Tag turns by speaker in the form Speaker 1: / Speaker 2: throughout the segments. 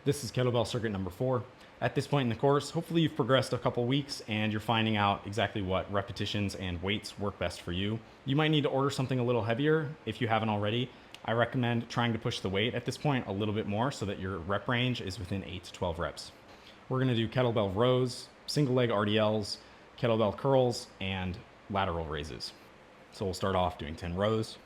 Speaker 1: This is Kettlebell Circuit number 4. At this point in the course, hopefully you've progressed a couple weeks and you're finding out exactly what repetitions and weights work best for you. You might need to order something a little heavier if you haven't already. I recommend trying to push the weight at this point a little bit more so that your rep range is within 8 to 12 reps. We're going to do kettlebell rows, single leg RDLs, kettlebell curls, and lateral raises. So we'll start off doing 10 rows.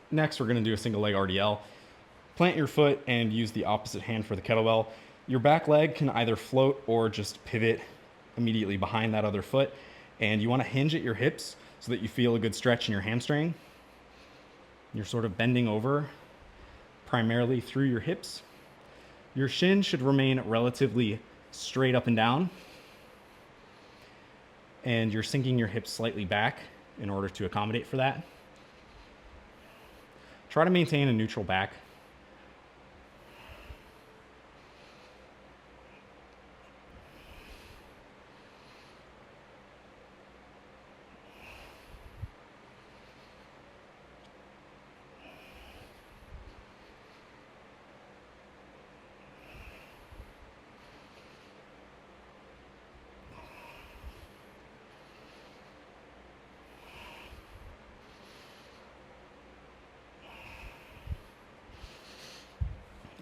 Speaker 1: Next, we're going to do a single leg RDL. Plant your foot and use the opposite hand for the kettlebell. Your back leg can either float or just pivot immediately behind that other foot. And you want to hinge at your hips so that you feel a good stretch in your hamstring. You're sort of bending over primarily through your hips. Your shin should remain relatively straight up and down. And you're sinking your hips slightly back in order to accommodate for that. Try to maintain a neutral back.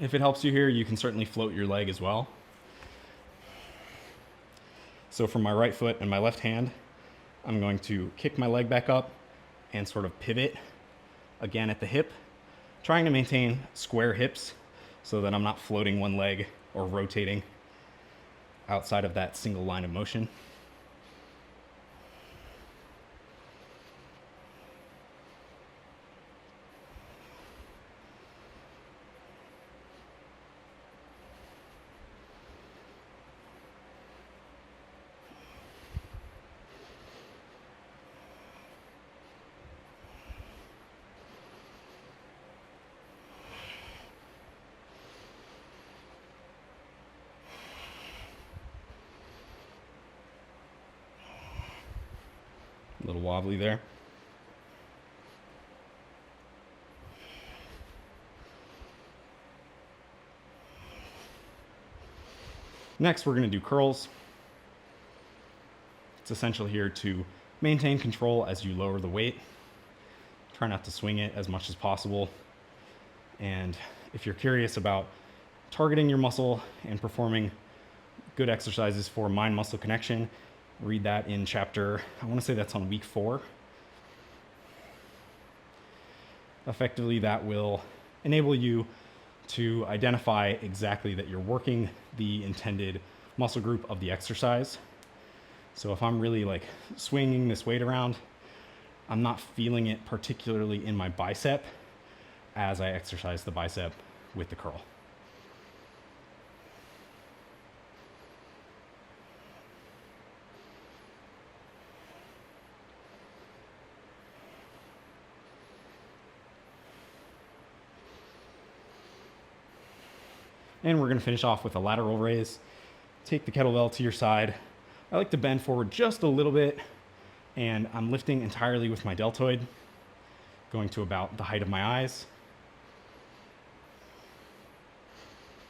Speaker 1: If it helps you here, you can certainly float your leg as well. So from my right foot and my left hand, I'm going to kick my leg back up and sort of pivot again at the hip, trying to maintain square hips so that I'm not floating one leg or rotating outside of that single line of motion. A little wobbly there. Next, we're going to do curls. It's essential here to maintain control as you lower the weight. Try not to swing it as much as possible. And if you're curious about targeting your muscle and performing good exercises for mind-muscle connection, read that in chapter, I want to say that's on week 4. Effectively, that will enable you to identify exactly that you're working the intended muscle group of the exercise. So if I'm really like swinging this weight around, I'm not feeling it particularly in my bicep as I exercise the bicep with the curl. And we're going to finish off with a lateral raise. Take the kettlebell to your side. I like to bend forward just a little bit, and I'm lifting entirely with my deltoid, going to about the height of my eyes.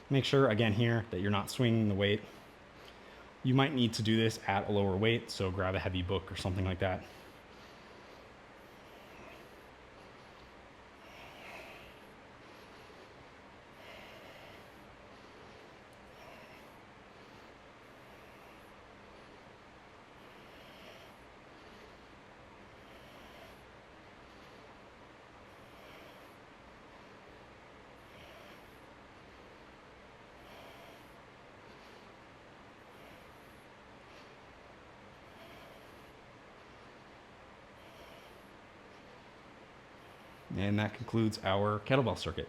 Speaker 1: Make sure, again here, that you're not swinging the weight. You might need to do this at a lower weight, so grab a heavy book or something like that. And that concludes our kettlebell circuit.